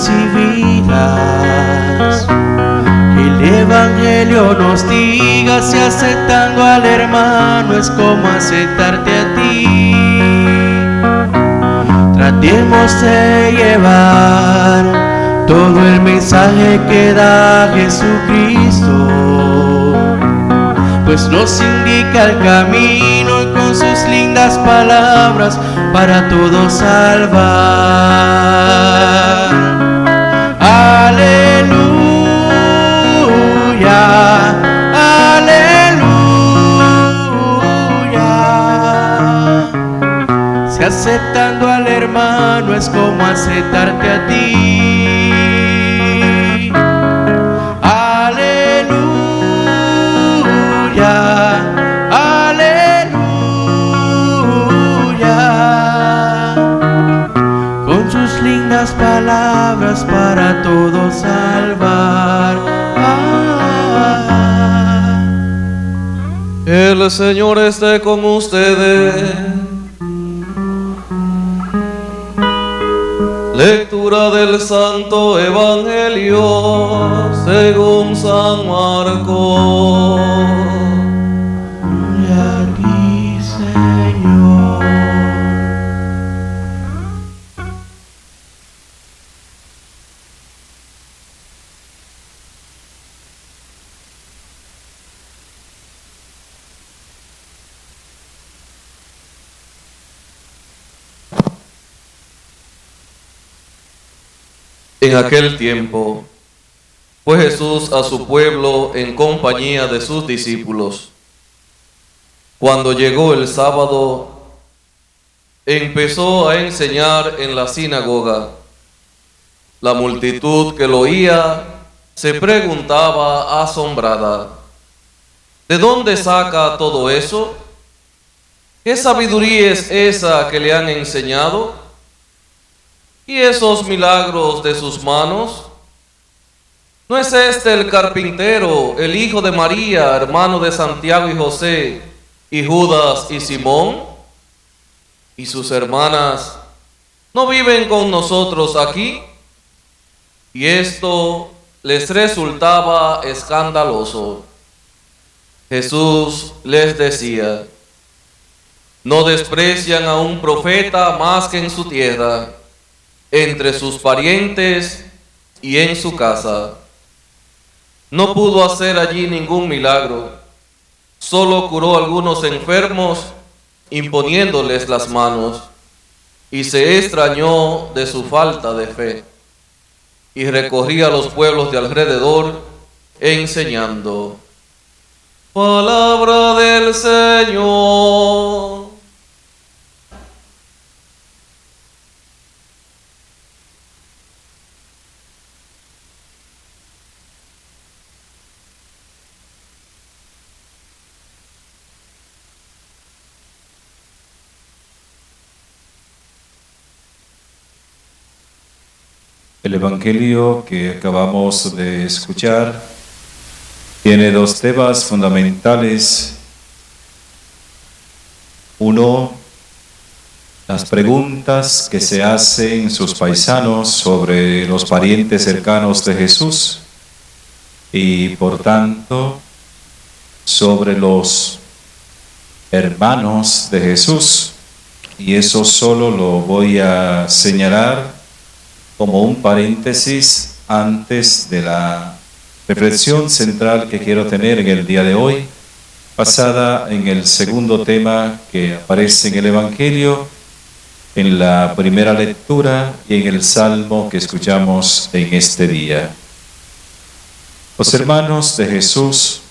recibirás. El Evangelio nos diga si aceptando al hermano es como aceptarte a ti. Tratemos de llevar todo el mensaje que da Jesucristo, pues nos indica el camino y con sus lindas palabras para todos salvar. Aleluya, aleluya. Si aceptando al hermano es como aceptarte a ti. Lindas palabras para todos salvar. El Señor esté con ustedes. Lectura del Santo Evangelio según San Marcos. Gloria a ti, Señor. En aquel tiempo fue Jesús a su pueblo en compañía de sus discípulos. Cuando llegó el sábado, empezó a enseñar en la sinagoga. La multitud que lo oía se preguntaba asombrada: ¿de dónde saca todo eso? ¿Qué sabiduría es esa que le han enseñado? ¿Y esos milagros de sus manos? ¿No es este el carpintero, el hijo de María, hermano de Santiago y José, y Judas y Simón? ¿Y sus hermanas no viven con nosotros aquí? Y esto les resultaba escandaloso. Jesús les decía: no desprecian a un profeta más que en su tierra, entre sus parientes y en su casa. No pudo hacer allí ningún milagro, solo curó a algunos enfermos imponiéndoles las manos, y se extrañó de su falta de fe, y recorría los pueblos de alrededor enseñando. Palabra del Señor. El Evangelio que acabamos de escuchar tiene dos temas fundamentales. Uno, las preguntas que se hacen sus paisanos sobre los parientes cercanos de Jesús y, por tanto, sobre los hermanos de Jesús. Y eso solo lo voy a señalar como un paréntesis antes de la reflexión central que quiero tener en el día de hoy, basada en el segundo tema que aparece en el Evangelio, en la primera lectura y en el Salmo que escuchamos en este día. Los hermanos de Jesús,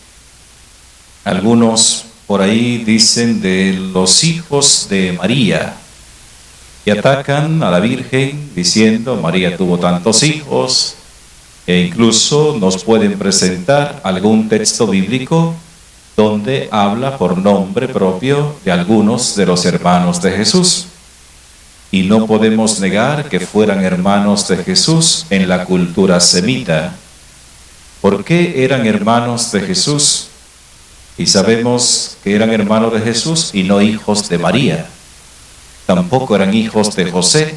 algunos por ahí dicen de los hijos de María, y atacan a la Virgen diciendo: María tuvo tantos hijos, e incluso nos pueden presentar algún texto bíblico donde habla por nombre propio de algunos de los hermanos de Jesús. Y no podemos negar que fueran hermanos de Jesús en la cultura semita. ¿Por qué eran hermanos de Jesús? Y sabemos que eran hermanos de Jesús y no hijos de María. Tampoco eran hijos de José.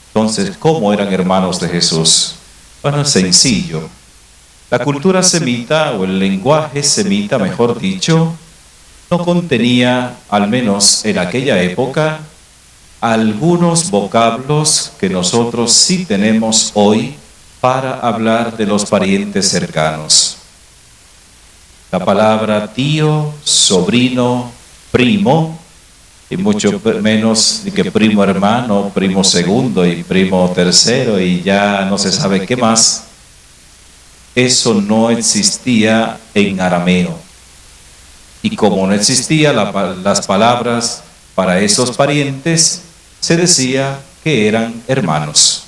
Entonces, ¿cómo eran hermanos de Jesús? Bueno, es sencillo. La cultura semita, o el lenguaje semita, mejor dicho, no contenía, al menos en aquella época, algunos vocablos que nosotros sí tenemos hoy para hablar de los parientes cercanos. La palabra tío, sobrino, primo, y mucho menos que primo hermano, primo segundo y primo tercero, y ya no se sabe qué más. Eso no existía en arameo. Y como no existían las palabras para esos parientes, se decía que eran hermanos,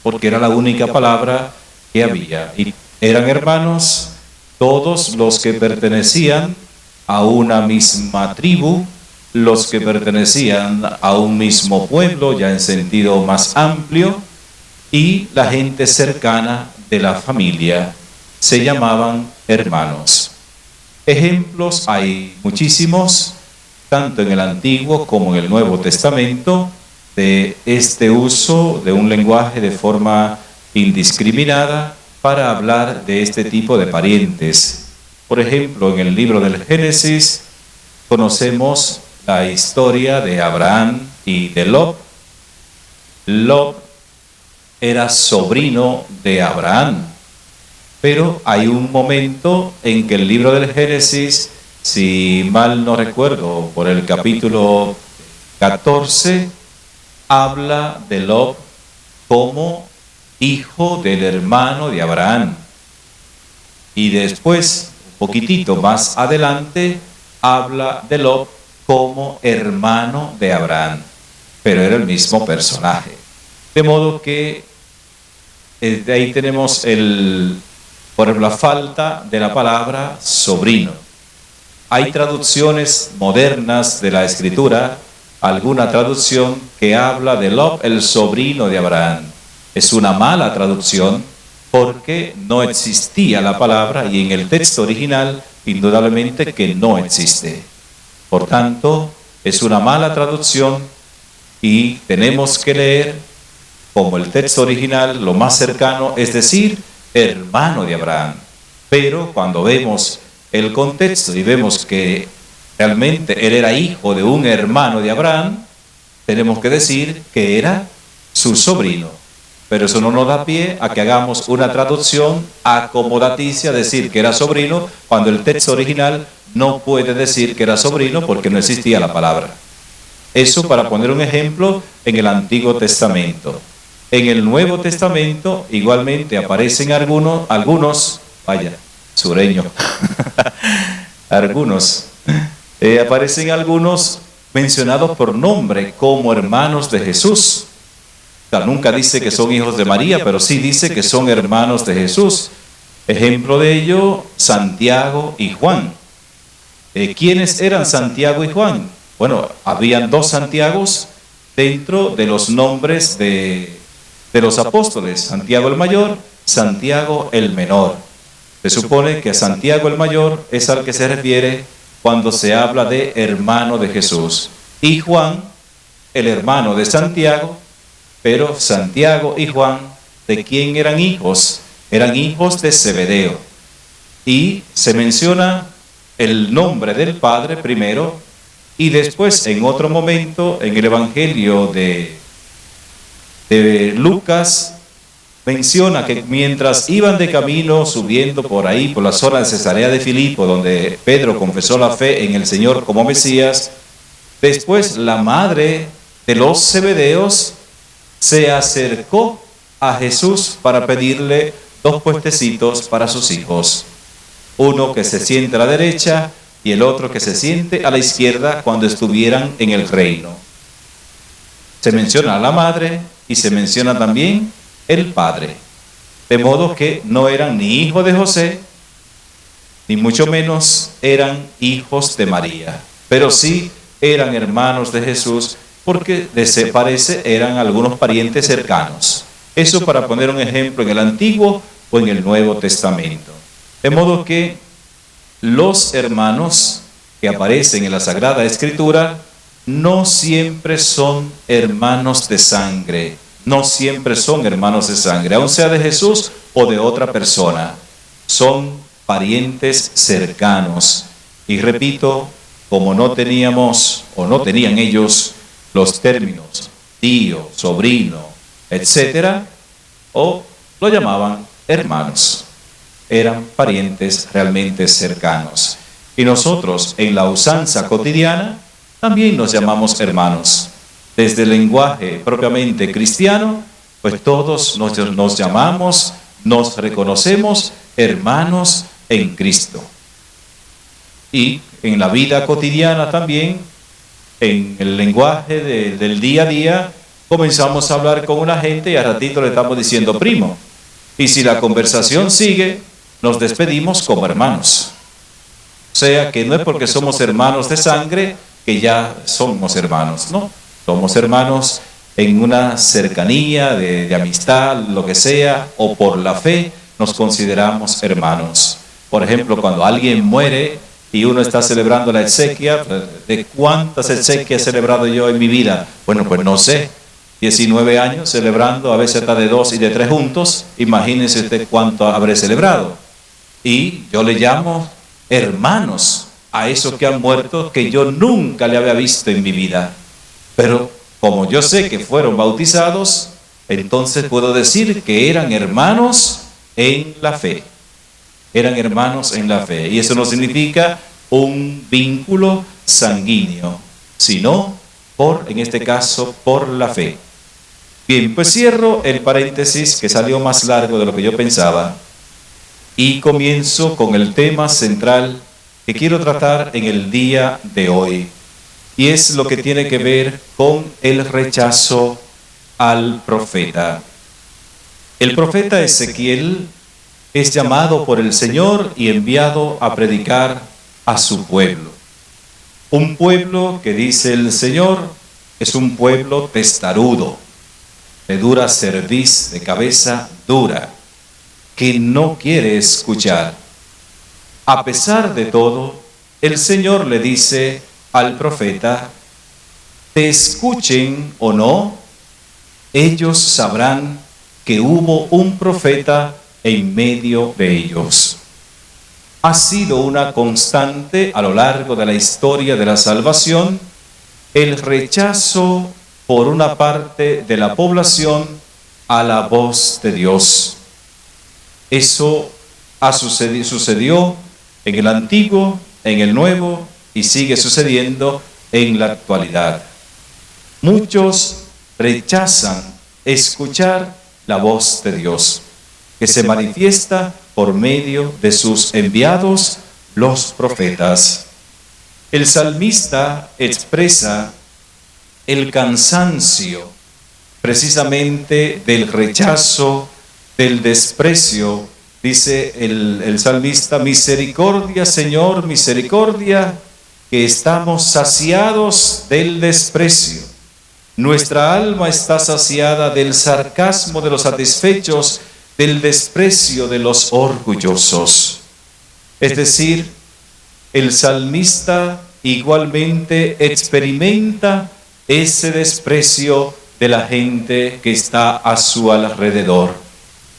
porque era la única palabra que había. Y eran hermanos todos los que pertenecían a una misma tribu, los que pertenecían a un mismo pueblo, ya en sentido más amplio, y la gente cercana de la familia se llamaban hermanos. Ejemplos hay muchísimos, tanto en el Antiguo como en el Nuevo Testamento, de este uso de un lenguaje de forma indiscriminada para hablar de este tipo de parientes. Por ejemplo, en el libro del Génesis conocemos la historia de Abraham y de Lot. Lot era sobrino de Abraham, pero hay un momento en que el libro del Génesis, si mal no recuerdo, por el capítulo 14, habla de Lot como hijo del hermano de Abraham. Y después, un poquitito más adelante, habla de Lot como hermano de Abraham, pero era el mismo personaje. De modo que de ahí tenemos por ejemplo, la falta de la palabra sobrino. Hay traducciones modernas de la Escritura, alguna traducción que habla de Lot, el sobrino de Abraham. Es una mala traducción porque no existía la palabra y en el texto original indudablemente que no existe. Por tanto, es una mala traducción y tenemos que leer como el texto original, lo más cercano, es decir, hermano de Abraham. Pero cuando vemos el contexto y vemos que realmente él era hijo de un hermano de Abraham, tenemos que decir que era su sobrino. Pero eso no nos da pie a que hagamos una traducción acomodaticia, decir que era sobrino, cuando el texto original no puede decir que era sobrino porque no existía la palabra. Eso para poner un ejemplo en el Antiguo Testamento. En el Nuevo Testamento igualmente aparecen algunos, vaya, sureño, aparecen algunos mencionados por nombre como hermanos de Jesús. O sea, nunca dice que son hijos de María, pero sí dice que son hermanos de Jesús. Ejemplo de ello, Santiago y Juan. ¿Quiénes eran Santiago y Juan? Bueno, habían dos Santiagos dentro de los nombres de los apóstoles, Santiago el mayor, Santiago el menor. Se supone que a Santiago el mayor es al que se refiere cuando se habla de hermano de Jesús. Y Juan, el hermano de Santiago, pero Santiago y Juan, ¿de quién eran hijos? Eran hijos de Zebedeo. Y se menciona el nombre del padre primero, y después en otro momento en el Evangelio de Lucas menciona que mientras iban de camino subiendo por ahí, por la zona de Cesarea de Filipo, donde Pedro confesó la fe en el Señor como Mesías, después la madre de los Zebedeos se acercó a Jesús para pedirle 2 puestecitos para sus hijos. Uno que se siente a la derecha y el otro que se siente a la izquierda cuando estuvieran en el reino. Se menciona a la madre y se menciona también el padre. De modo que no eran ni hijos de José, ni mucho menos eran hijos de María. Pero sí eran hermanos de Jesús porque se parece eran algunos parientes cercanos. Eso para poner un ejemplo en el Antiguo o en el Nuevo Testamento. De modo que los hermanos que aparecen en la Sagrada Escritura no siempre son hermanos de sangre, no siempre son hermanos de sangre, aun sea de Jesús o de otra persona. Son parientes cercanos. Y repito, como no teníamos o no tenían ellos los términos tío, sobrino, etcétera, o lo llamaban hermanos. Eran parientes realmente cercanos. Y nosotros, en la usanza cotidiana, también nos llamamos hermanos. Desde el lenguaje propiamente cristiano, pues todos nos llamamos, nos reconocemos hermanos en Cristo. Y en la vida cotidiana también, en el lenguaje del día a día, comenzamos a hablar con una gente y a ratito le estamos diciendo primo. Y si la conversación sigue, nos despedimos como hermanos. O sea que no es porque somos hermanos de sangre que ya somos hermanos, ¿no? Somos hermanos en una cercanía de amistad, lo que sea, o por la fe nos consideramos hermanos. Por ejemplo, cuando alguien muere y uno está celebrando la exequia, ¿de cuántas exequias he celebrado yo en mi vida? Bueno, pues no sé, 19 años celebrando, a veces hasta de 2 y de 3 juntos, imagínense usted cuánto habré celebrado. Y yo le llamo hermanos a esos que han muerto que yo nunca le había visto en mi vida. Pero como yo sé que fueron bautizados, entonces puedo decir que eran hermanos en la fe. Eran hermanos en la fe. Y eso no significa un vínculo sanguíneo, sino en este caso, por la fe. Bien, pues cierro el paréntesis que salió más largo de lo que yo pensaba y comienzo con el tema central que quiero tratar en el día de hoy. Y es lo que tiene que ver con el rechazo al profeta. El profeta Ezequiel es llamado por el Señor y enviado a predicar a su pueblo. Un pueblo que, dice el Señor, es un pueblo testarudo, de dura cerviz, de cabeza dura, que no quiere escuchar. A pesar de todo, el Señor le dice al profeta, te escuchen o no, ellos sabrán que hubo un profeta en medio de ellos. Ha sido una constante a lo largo de la historia de la salvación el rechazo por una parte de la población a la voz de Dios. Eso sucedió en el Antiguo, en el Nuevo y sigue sucediendo en la actualidad. Muchos rechazan escuchar la voz de Dios, que se manifiesta por medio de sus enviados, los profetas. El salmista expresa el cansancio precisamente del rechazo, del desprecio. Dice el salmista, misericordia, Señor, misericordia, que estamos saciados del desprecio. Nuestra alma está saciada del sarcasmo de los satisfechos, del desprecio de los orgullosos. Es decir, el salmista igualmente experimenta ese desprecio de la gente que está a su alrededor.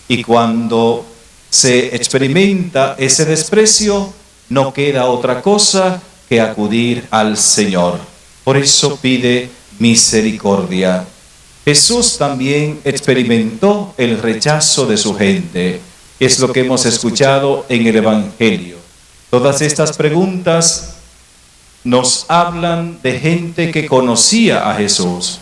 Y cuando se experimenta ese desprecio, no queda otra cosa que acudir al Señor. Por eso pide misericordia. Jesús también experimentó el rechazo de su gente. Es lo que hemos escuchado en el Evangelio. Todas estas preguntas nos hablan de gente que conocía a Jesús.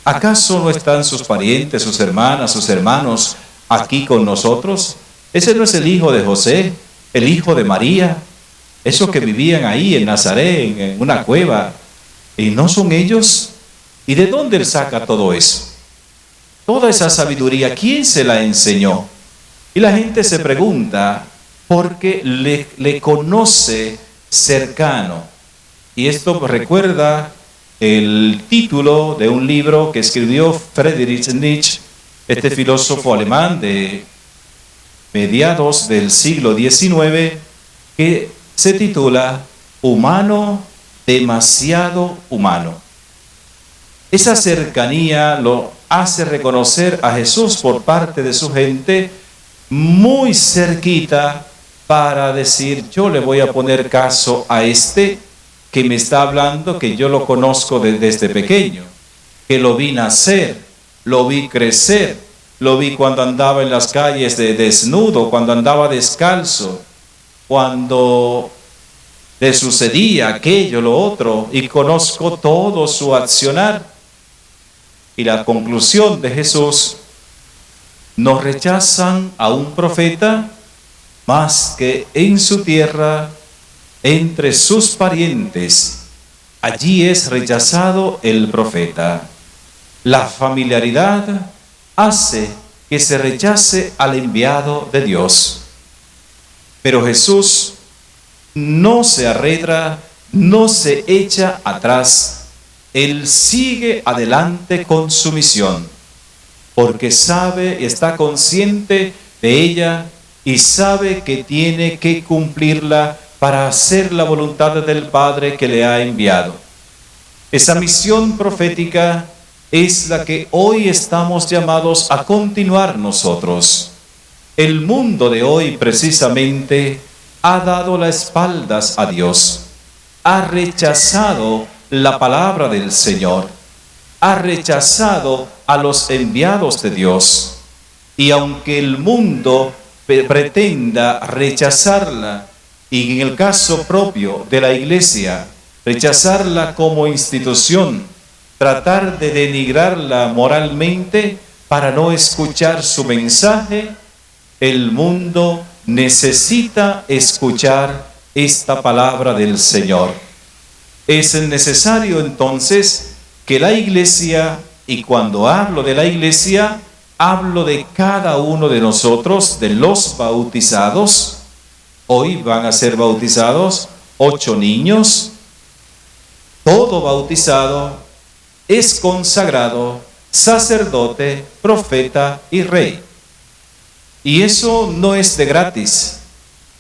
¿Acaso no están sus parientes, sus hermanas, sus hermanos aquí con nosotros? ¿Ese no es el hijo de José, el hijo de María? Esos que vivían ahí en Nazaret, en una cueva. ¿Y no son ellos? ¿Y de dónde él saca todo eso? Toda esa sabiduría, ¿quién se la enseñó? Y la gente se pregunta porque le conoce cercano. Y esto recuerda el título de un libro que escribió Friedrich Nietzsche, este filósofo alemán de mediados del siglo XIX, que se titula Humano, demasiado humano. Esa cercanía lo hace reconocer a Jesús por parte de su gente muy cerquita para decir, yo le voy a poner caso a este que me está hablando, que yo lo conozco desde pequeño, que lo vi nacer, lo vi crecer, lo vi cuando andaba en las calles desnudo, cuando andaba descalzo, cuando le sucedía aquello, lo otro, y conozco todo su accionar. Y la conclusión de Jesús: no rechazan a un profeta más que en su tierra, entre sus parientes. Allí es rechazado el profeta. La familiaridad hace que se rechace al enviado de Dios. Pero Jesús no se arredra, no se echa atrás. Él sigue adelante con su misión, porque sabe y está consciente de ella y sabe que tiene que cumplirla para hacer la voluntad del Padre que le ha enviado. Esa misión profética es la que hoy estamos llamados a continuar nosotros. El mundo de hoy precisamente ha dado las espaldas a Dios, ha rechazado la palabra del Señor, ha rechazado a los enviados de Dios. Y aunque el mundo pretenda rechazarla, y en el caso propio de la Iglesia, rechazarla como institución, tratar de denigrarla moralmente para no escuchar su mensaje, el mundo necesita escuchar esta palabra del Señor. Es necesario entonces que la Iglesia, y cuando hablo de la Iglesia, hablo de cada uno de nosotros, de los bautizados. Hoy van a ser bautizados 8 niños. Todo bautizado es consagrado sacerdote, profeta y rey. Y eso no es de gratis.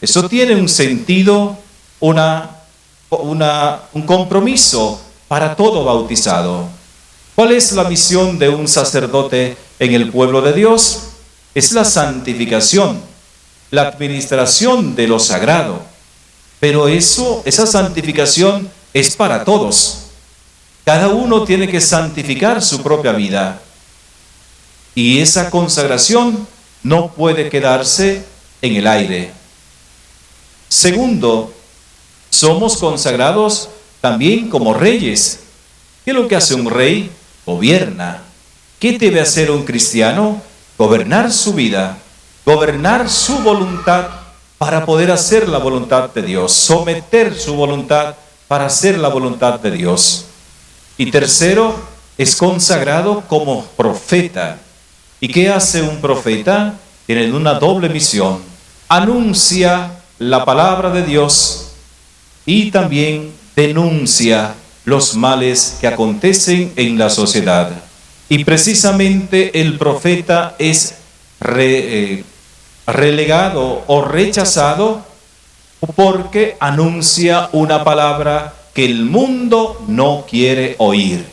Eso tiene un sentido, un compromiso para todo bautizado. ¿Cuál es la misión de un sacerdote en el pueblo de Dios? Es la santificación, la administración de lo sagrado. Pero esa santificación es para todos. Cada uno tiene que santificar su propia vida. Y esa consagración no puede quedarse en el aire. Segundo, somos consagrados también como reyes. ¿Qué es lo que hace un rey? Gobierna. ¿Qué debe hacer un cristiano? Gobernar su vida, gobernar su voluntad para poder hacer la voluntad de Dios, someter su voluntad para hacer la voluntad de Dios. Y tercero, es consagrado como profeta. ¿Y qué hace un profeta? Tiene una doble misión. Anuncia la palabra de Dios y también denuncia los males que acontecen en la sociedad. Y precisamente el profeta es relegado o rechazado porque anuncia una palabra que el mundo no quiere oír.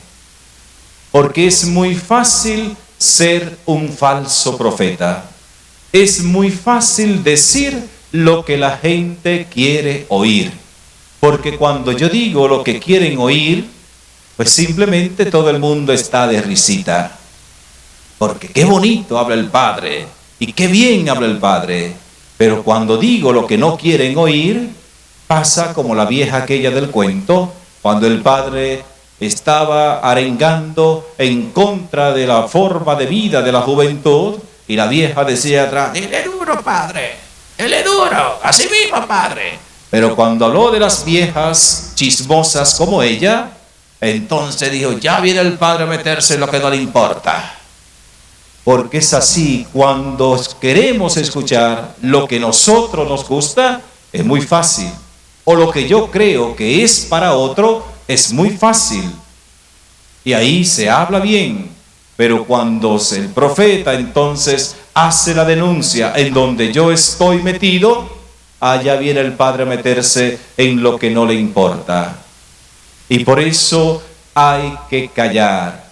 Porque es muy fácil ser un falso profeta. Es muy fácil decir lo que la gente quiere oír. Porque cuando yo digo lo que quieren oír, pues simplemente todo el mundo está de risita. Porque qué bonito habla el Padre y qué bien habla el Padre. Pero cuando digo lo que no quieren oír, pasa como la vieja aquella del cuento, cuando el padre estaba arengando en contra de la forma de vida de la juventud y la vieja decía atrás: dile duro, padre, dile duro, así mismo, padre. Pero cuando habló de las viejas chismosas como ella, entonces dijo: ya viene el padre a meterse en lo que no le importa. Porque es así, cuando queremos escuchar lo que a nosotros nos gusta, es muy fácil. O lo que yo creo que es para otro, es muy fácil. Y ahí se habla bien. Pero cuando el profeta entonces hace la denuncia en donde yo estoy metido, allá viene el padre a meterse en lo que no le importa. Y por eso hay que callar.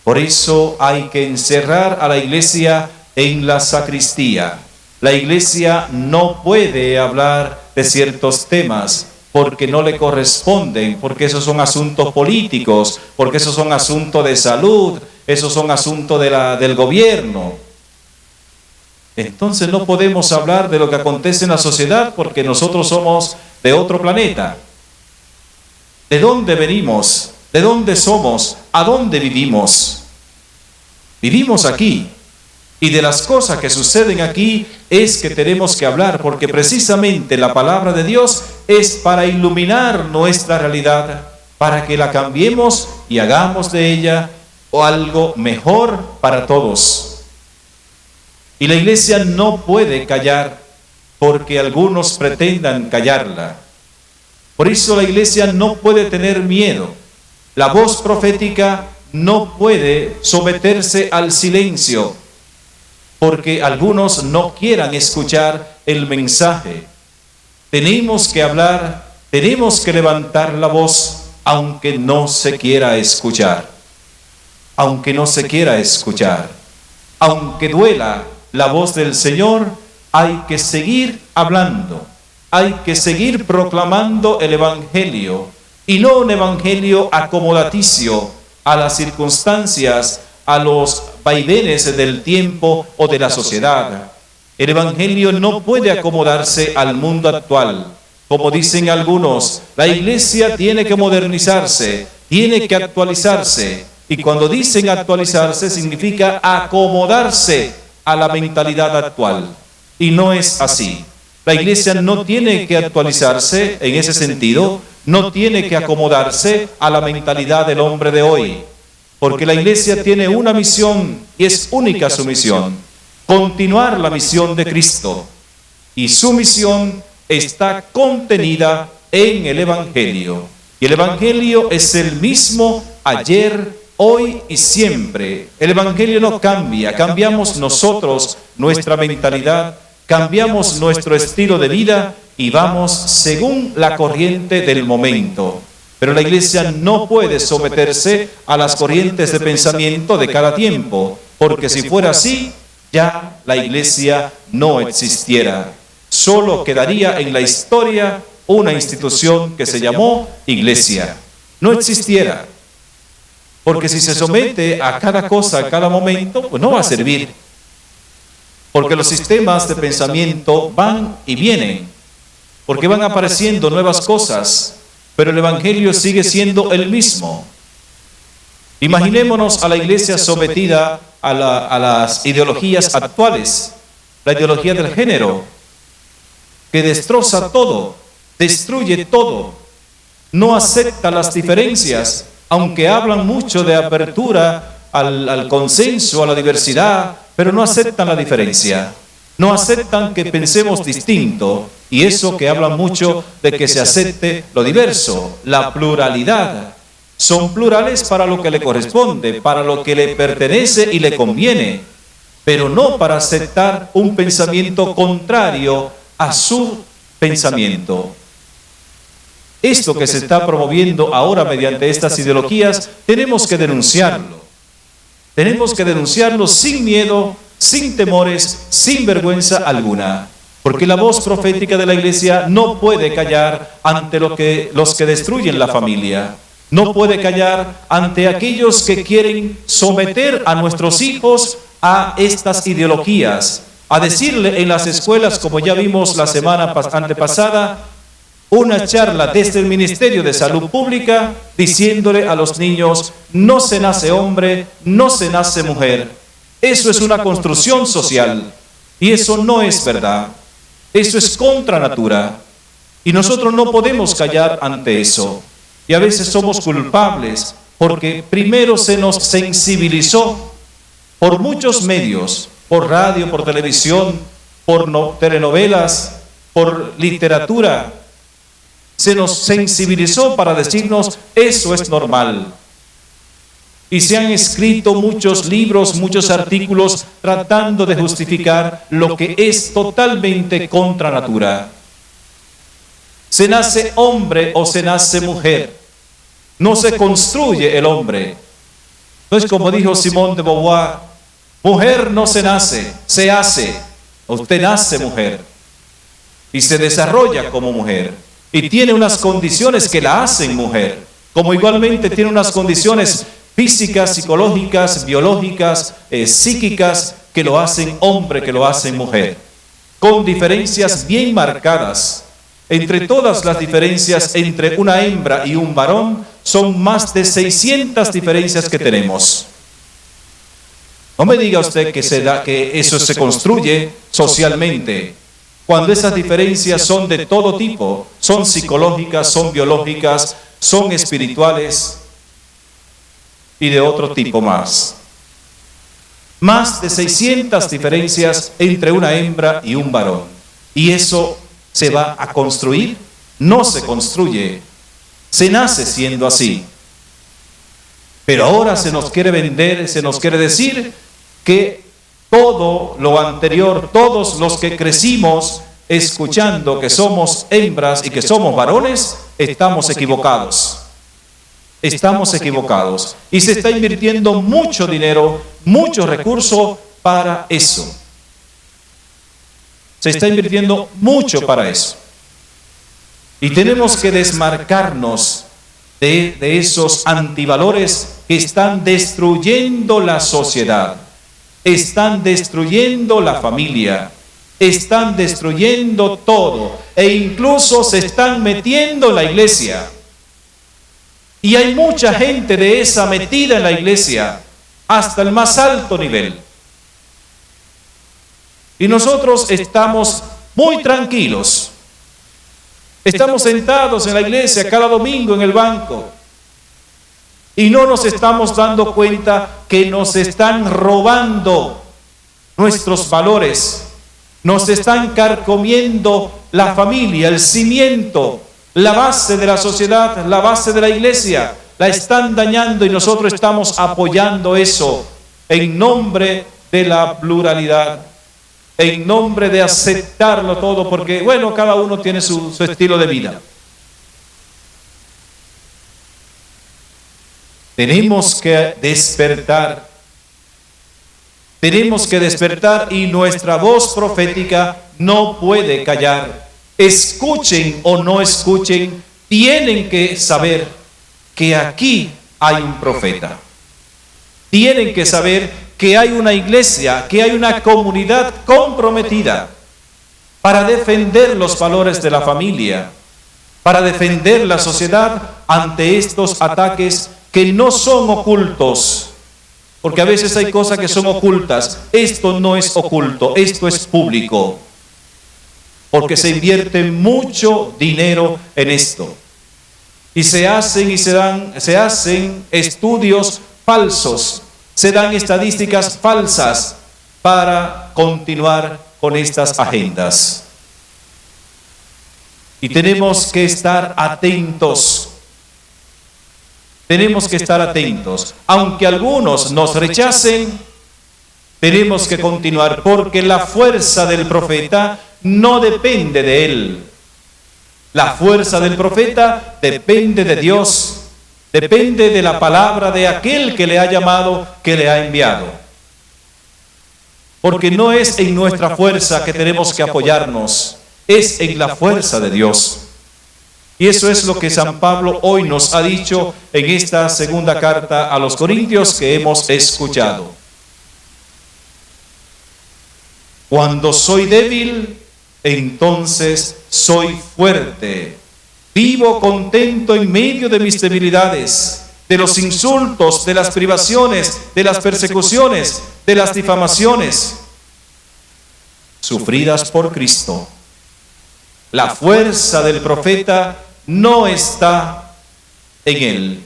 Por eso hay que encerrar a la iglesia en la sacristía. La iglesia no puede hablar de ciertos temas porque no le corresponden, porque esos son asuntos políticos, porque esos son asuntos de salud, esos son asuntos del gobierno. Entonces no podemos hablar de lo que acontece en la sociedad porque nosotros somos de otro planeta. ¿De dónde venimos? ¿De dónde somos? ¿A dónde vivimos? Vivimos aquí. Y de las cosas que suceden aquí es que tenemos que hablar, porque precisamente la palabra de Dios es para iluminar nuestra realidad, para que la cambiemos y hagamos de ella algo mejor para todos. Y la iglesia no puede callar, porque algunos pretendan callarla. Por eso la iglesia no puede tener miedo. La voz profética no puede someterse al silencio, porque algunos no quieran escuchar el mensaje. Tenemos que hablar, tenemos que levantar la voz, aunque no se quiera escuchar. Aunque no se quiera escuchar. Aunque duela la voz del Señor, hay que seguir hablando. Hay que seguir proclamando el Evangelio, y no un evangelio acomodaticio a las circunstancias, a los vaivenes del tiempo o de la sociedad. El evangelio no puede acomodarse al mundo actual. Como dicen algunos, la iglesia tiene que modernizarse, tiene que actualizarse. Y cuando dicen actualizarse, significa acomodarse a la mentalidad actual. Y no es así. La iglesia no tiene que actualizarse en ese sentido, no tiene que acomodarse a la mentalidad del hombre de hoy. Porque la iglesia tiene una misión y es única su misión: continuar la misión de Cristo. Y su misión está contenida en el Evangelio. Y el Evangelio es el mismo ayer, hoy y siempre. El Evangelio no cambia, cambiamos nosotros nuestra mentalidad, cambiamos nuestro estilo de vida y vamos según la corriente del momento. Pero la iglesia no puede someterse a las corrientes de pensamiento de cada tiempo, porque si fuera así, ya la iglesia no existiera. Solo quedaría en la historia una institución que se llamó iglesia. No existiera. Porque si se somete a cada cosa, a cada momento, pues no va a servir. Porque los sistemas de pensamiento van y vienen. Porque van apareciendo nuevas cosas. Pero el Evangelio sigue siendo el mismo. Imaginémonos a la iglesia sometida a las ideologías actuales, la ideología del género, que destroza todo, destruye todo, no acepta las diferencias, aunque hablan mucho de apertura al consenso, a la diversidad, pero no aceptan la diferencia. No aceptan que pensemos distinto, y eso que hablan mucho de que se acepte lo diverso, la pluralidad. Son plurales para lo que le corresponde, para lo que le pertenece y le conviene, pero no para aceptar un pensamiento contrario a su pensamiento. Esto que se está promoviendo ahora mediante estas ideologías, tenemos que denunciarlo. Tenemos que denunciarlo sin miedo, sin temores, sin vergüenza alguna, porque la voz profética de la iglesia no puede callar ante los que destruyen la familia, no puede callar ante aquellos que quieren someter a nuestros hijos a estas ideologías, a decirle en las escuelas, como ya vimos la semana antepasada, una charla desde el Ministerio de Salud Pública diciéndole a los niños: no se nace hombre, no se nace mujer. Eso es una construcción social y eso no es verdad. Eso es contra natura y nosotros no podemos callar ante eso. Y a veces somos culpables porque primero se nos sensibilizó por muchos medios, por radio, por televisión, por telenovelas, por literatura. Se nos sensibilizó para decirnos: eso es normal. Y se han escrito muchos libros, muchos artículos tratando de justificar lo que es totalmente contra natura. Se nace hombre o se nace mujer. No se construye el hombre. No es como dijo Simone de Beauvoir: mujer no se nace, se hace. Usted nace mujer y se desarrolla como mujer y tiene unas condiciones que la hacen mujer, como igualmente tiene unas condiciones físicas, psicológicas, biológicas, psíquicas, que lo hacen hombre, que lo hacen mujer, con diferencias bien marcadas. Entre todas las diferencias entre una hembra y un varón, son más de 600 diferencias que tenemos. No me diga usted que eso se construye socialmente, cuando esas diferencias son de todo tipo, son psicológicas, son biológicas, son espirituales y de otro tipo más. Más de 600 diferencias entre una hembra y un varón. ¿Y eso se va a construir? No se construye, se nace siendo así. Pero ahora se nos quiere vender, se nos quiere decir que todo lo anterior, todos los que crecimos escuchando que somos hembras y que somos varones, estamos equivocados. Estamos equivocados. Y se está invirtiendo mucho dinero, mucho recurso para eso. Se está invirtiendo mucho para eso. Y tenemos que desmarcarnos de esos antivalores que están destruyendo la sociedad, están destruyendo la familia, están destruyendo todo e incluso se están metiendo en la iglesia. Y hay mucha gente de esa metida en la iglesia hasta el más alto nivel. Y nosotros estamos muy tranquilos. Estamos sentados en la iglesia cada domingo en el banco y no nos estamos dando cuenta que nos están robando nuestros valores, nos están carcomiendo la familia, el cimiento, la base de la sociedad, la base de la iglesia, la están dañando y nosotros estamos apoyando eso en nombre de la pluralidad, en nombre de aceptarlo todo, porque bueno, cada uno tiene su estilo de vida. Tenemos que despertar. Tenemos que despertar y nuestra voz profética no puede callar. Escuchen o no escuchen, tienen que saber que aquí hay un profeta. Tienen que saber que hay una iglesia, que hay una comunidad comprometida para defender los valores de la familia, para defender la sociedad ante estos ataques que no son ocultos, porque a veces hay cosas que son ocultas. Esto no es oculto, esto es público, porque se invierte mucho dinero en esto. Y se hacen estudios falsos, se dan estadísticas falsas para continuar con estas agendas. Y tenemos que estar atentos. Tenemos que estar atentos. Aunque algunos nos rechacen, tenemos que continuar, porque la fuerza del profeta no depende de él. La fuerza del profeta depende de Dios, depende de la palabra de aquel que le ha llamado, que le ha enviado. Porque no es en nuestra fuerza que tenemos que apoyarnos, es en la fuerza de Dios. Y eso es lo que San Pablo hoy nos ha dicho en esta segunda carta a los Corintios que hemos escuchado. Cuando soy débil, entonces soy fuerte. Vivo contento en medio de mis debilidades, de los insultos, de las privaciones, de las persecuciones, de las difamaciones, sufridas por Cristo. La fuerza del profeta no está en él.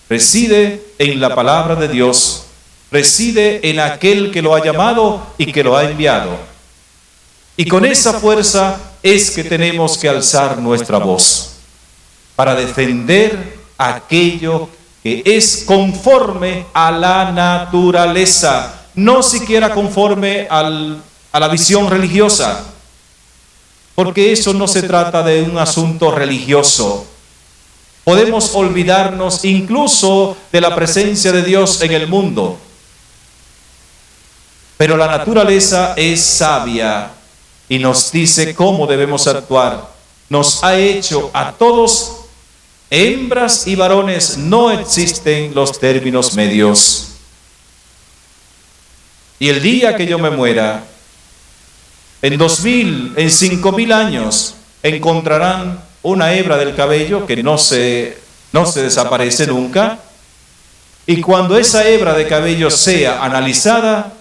Reside en la palabra de Dios, reside en aquel que lo ha llamado y que lo ha enviado. Y con esa fuerza es que tenemos que alzar nuestra voz para defender aquello que es conforme a la naturaleza, no siquiera conforme a la visión religiosa, porque eso no se trata de un asunto religioso. Podemos olvidarnos incluso de la presencia de Dios en el mundo. Pero la naturaleza es sabia y nos dice cómo debemos actuar. Nos ha hecho a todos hembras y varones, no existen los términos medios. Y el día que yo me muera, en 2000, en 5000 años, encontrarán una hebra del cabello que no se desaparece nunca. Y cuando esa hebra de cabello sea analizada,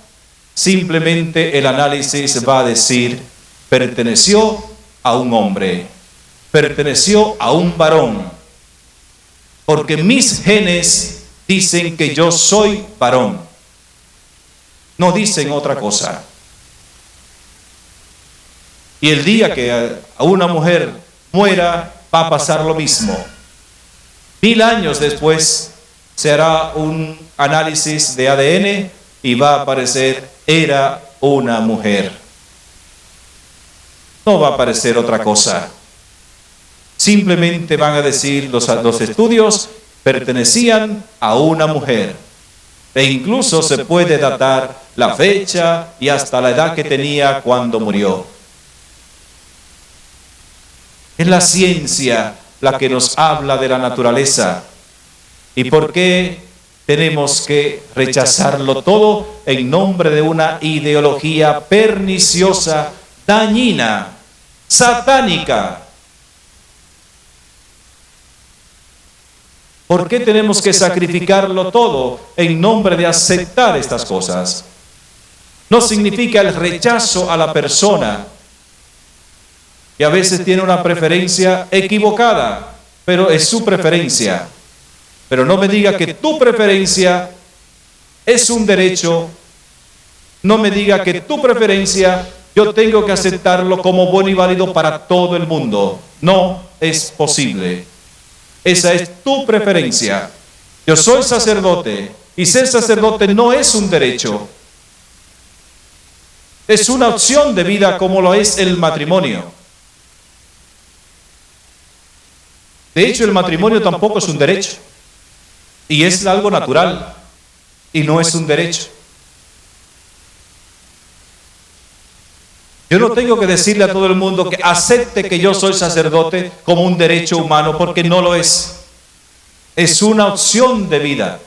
simplemente el análisis va a decir, perteneció a un hombre, perteneció a un varón, porque mis genes dicen que yo soy varón, no dicen otra cosa. Y el día que a una mujer muera, va a pasar lo mismo. 1000 años después se hará un análisis de ADN y va a aparecer, era una mujer. No va a aparecer otra cosa. Simplemente van a decir los estudios, pertenecían a una mujer. E incluso se puede datar la fecha y hasta la edad que tenía cuando murió. Es la ciencia la que nos habla de la naturaleza. ¿Y por qué tenemos que rechazarlo todo en nombre de una ideología perniciosa, dañina, satánica? ¿Por qué tenemos que sacrificarlo todo en nombre de aceptar estas cosas? No significa el rechazo a la persona, y a veces tiene una preferencia equivocada, pero es su preferencia. Pero no me diga que tu preferencia es un derecho, no me diga que tu preferencia yo tengo que aceptarlo como bueno y válido para todo el mundo. No es posible. Esa es tu preferencia. Yo soy sacerdote y ser sacerdote no es un derecho. Es una opción de vida como lo es el matrimonio. De hecho, el matrimonio tampoco es un derecho. Y es algo natural. Y no es un derecho. Yo no tengo que decirle a todo el mundo que acepte que yo soy sacerdote como un derecho humano, porque no lo es. Es una opción de vida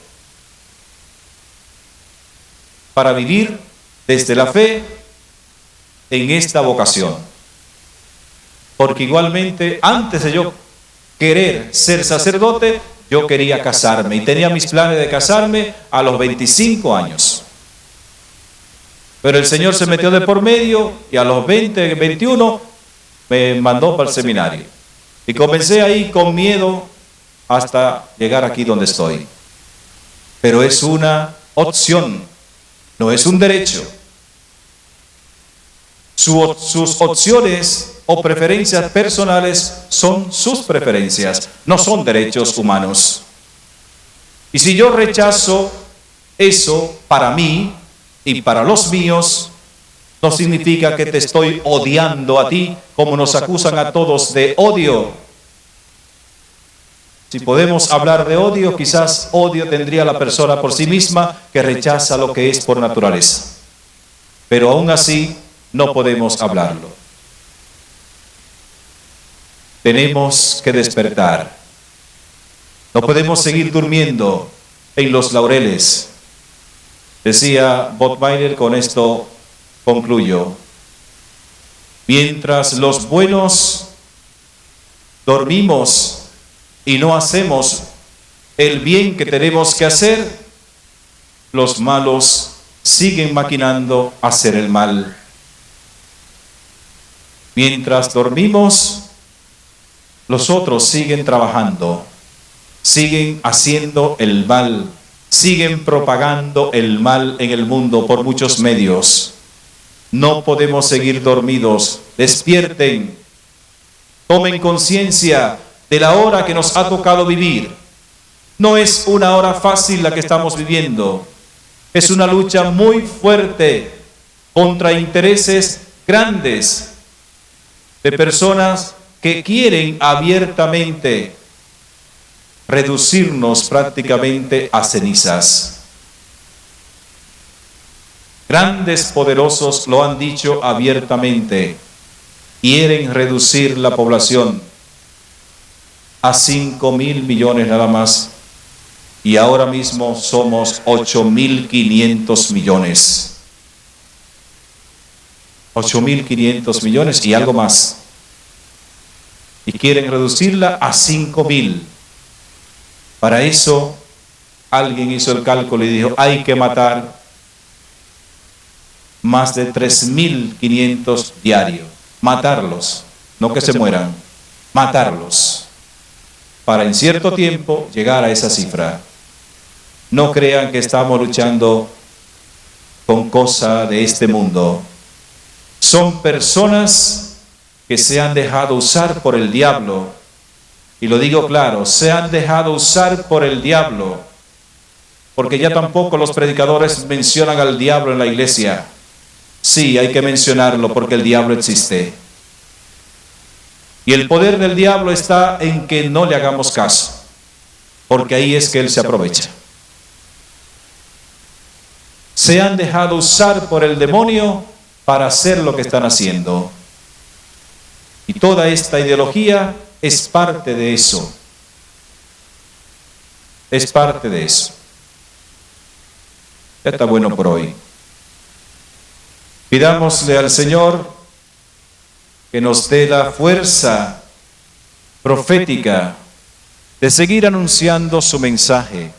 para vivir desde la fe en esta vocación. Porque igualmente, antes de yo querer ser sacerdote, yo quería casarme y tenía mis planes de casarme a los 25 años. Pero el Señor se metió de por medio y a los 20, 21 me mandó para el seminario. Y comencé ahí con miedo hasta llegar aquí donde estoy. Pero es una opción, no es un derecho. Sus opciones o preferencias personales son sus preferencias, no son derechos humanos. Y si yo rechazo eso para mí y para los míos, no significa que te estoy odiando a ti, como nos acusan a todos de odio. Si podemos hablar de odio, quizás odio tendría la persona por sí misma que rechaza lo que es por naturaleza. Pero aún así no podemos hablarlo. Tenemos que despertar. No podemos seguir durmiendo en los laureles. Decía Bottmeier, con esto concluyo. Mientras los buenos dormimos y no hacemos el bien que tenemos que hacer, los malos siguen maquinando hacer el mal. Mientras dormimos, los otros siguen trabajando, siguen haciendo el mal, siguen propagando el mal en el mundo por muchos medios. No podemos seguir dormidos. Despierten, tomen conciencia de la hora que nos ha tocado vivir. No es una hora fácil la que estamos viviendo. Es una lucha muy fuerte contra intereses grandes de personas que quieren abiertamente reducirnos prácticamente a cenizas. grandes poderosos lo han dicho abiertamente. Quieren reducir la población a 5.000 millones nada más. Y ahora mismo somos 8.500 millones. 8.500 millones y algo más. Y quieren reducirla a 5.000. Para eso, alguien hizo el cálculo y dijo, hay que matar más de 3.500 diarios. Matarlos, no que se mueran, matarlos. Para en cierto tiempo llegar a esa cifra. No crean que estamos luchando con cosas de este mundo. Son personas que se han dejado usar por el diablo. Y lo digo claro, se han dejado usar por el diablo. Porque ya tampoco los predicadores mencionan al diablo en la iglesia. Sí, hay que mencionarlo porque el diablo existe. Y el poder del diablo está en que no le hagamos caso. Porque ahí es que él se aprovecha. Se han dejado usar por el demonio para hacer lo que están haciendo. Y toda esta ideología es parte de eso. Es parte de eso. Ya está bueno por hoy. Pidámosle al Señor que nos dé la fuerza profética de seguir anunciando su mensaje.